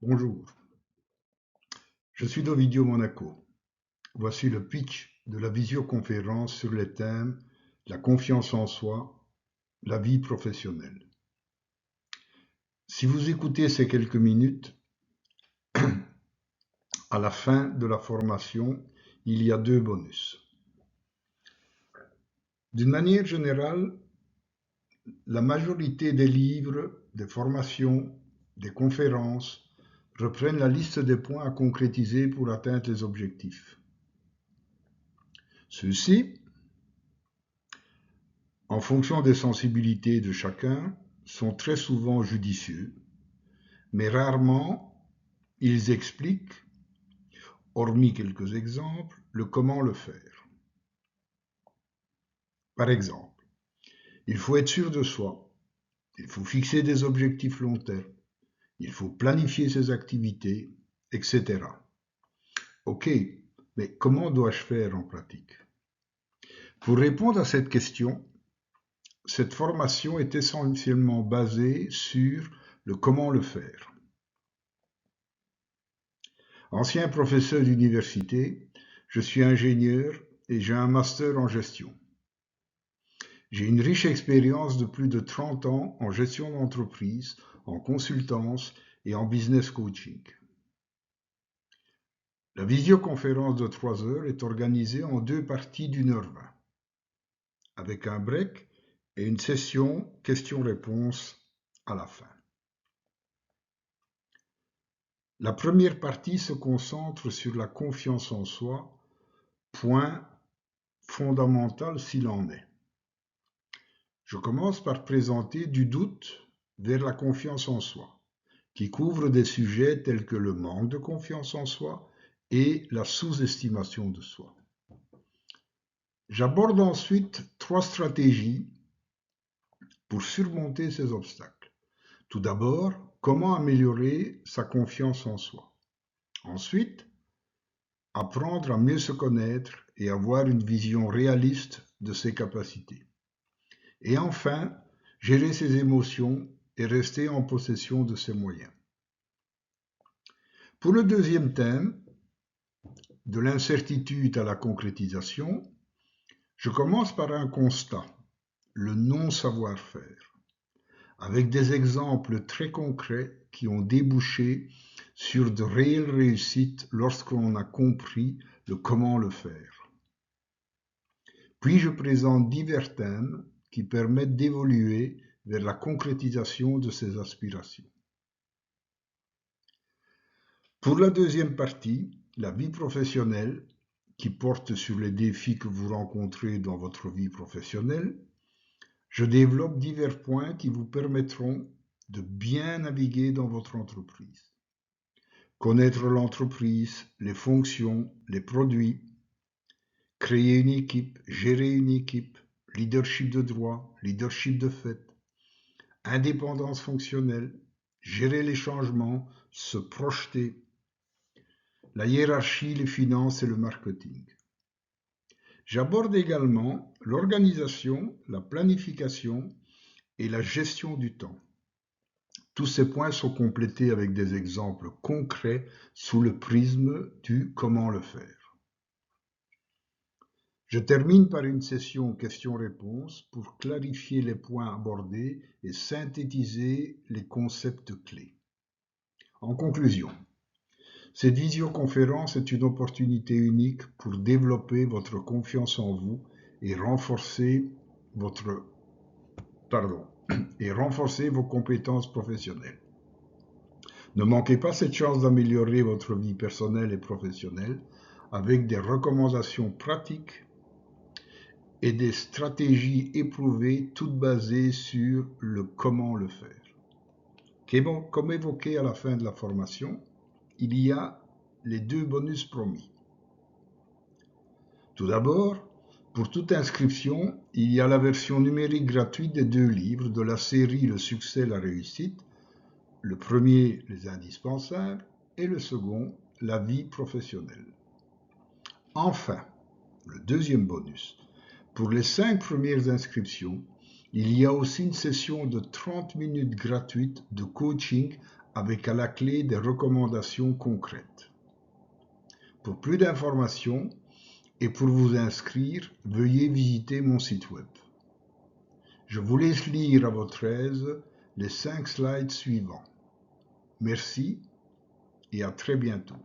Bonjour, je suis d'Ovidio Monaco. Voici le pitch de la visioconférence sur les thèmes la confiance en soi, la vie professionnelle. Si vous écoutez ces quelques minutes, à la fin de la formation, il y a 2 bonus. D'une manière générale, la majorité des livres, des formations, des conférences reprennent la liste des points à concrétiser pour atteindre les objectifs. Ceux-ci, en fonction des sensibilités de chacun, sont très souvent judicieux, mais rarement ils expliquent, hormis quelques exemples, le comment le faire. Par exemple, il faut être sûr de soi, il faut fixer des objectifs long terme, il faut planifier ses activités, etc. Ok, mais comment dois-je faire en pratique? Pour répondre à cette question, cette formation est essentiellement basée sur le comment le faire. Ancien professeur d'université, je suis ingénieur et j'ai un master en gestion. J'ai une riche expérience de plus de 30 ans en gestion d'entreprise, en consultance et en business coaching. La visioconférence de 3 heures est organisée en 2 parties d'1h20, avec un break et une session questions-réponses à la fin. La première partie se concentre sur la confiance en soi, point fondamental s'il en est. Je commence par présenter du doute vers la confiance en soi, qui couvre des sujets tels que le manque de confiance en soi et la sous-estimation de soi. J'aborde ensuite 3 stratégies pour surmonter ces obstacles. Tout d'abord, comment améliorer sa confiance en soi. Ensuite, apprendre à mieux se connaître et avoir une vision réaliste de ses capacités. Et enfin, gérer ses émotions et rester en possession de ses moyens. Pour le deuxième thème, de l'incertitude à la concrétisation, je commence par un constat, le non-savoir-faire, avec des exemples très concrets qui ont débouché sur de réelles réussites lorsqu'on a compris le comment le faire. Puis je présente divers thèmes qui permettent d'évoluer vers la concrétisation de ces aspirations. Pour la deuxième partie, la vie professionnelle, qui porte sur les défis que vous rencontrez dans votre vie professionnelle, je développe divers points qui vous permettront de bien naviguer dans votre entreprise. Connaître l'entreprise, les fonctions, les produits, créer une équipe, gérer une équipe, leadership de droit, leadership de fait, indépendance fonctionnelle, gérer les changements, se projeter, la hiérarchie, les finances et le marketing. J'aborde également l'organisation, la planification et la gestion du temps. Tous ces points sont complétés avec des exemples concrets sous le prisme du comment le faire. Je termine par une session questions-réponses pour clarifier les points abordés et synthétiser les concepts clés. En conclusion, cette visioconférence est une opportunité unique pour développer votre confiance en vous et renforcer vos compétences professionnelles. Ne manquez pas cette chance d'améliorer votre vie personnelle et professionnelle avec des recommandations pratiques et des stratégies éprouvées, toutes basées sur le comment le faire. Comme évoqué à la fin de la formation, il y a les 2 bonus promis. Tout d'abord, pour toute inscription, il y a la version numérique gratuite des 2 livres de la série Le succès, la réussite, le premier, les indispensables, et le second, la vie professionnelle. Enfin, le deuxième bonus, pour les 5 premières inscriptions, il y a aussi une session de 30 minutes gratuite de coaching avec à la clé des recommandations concrètes. Pour plus d'informations et pour vous inscrire, veuillez visiter mon site web. Je vous laisse lire à votre aise les 5 slides suivants. Merci et à très bientôt.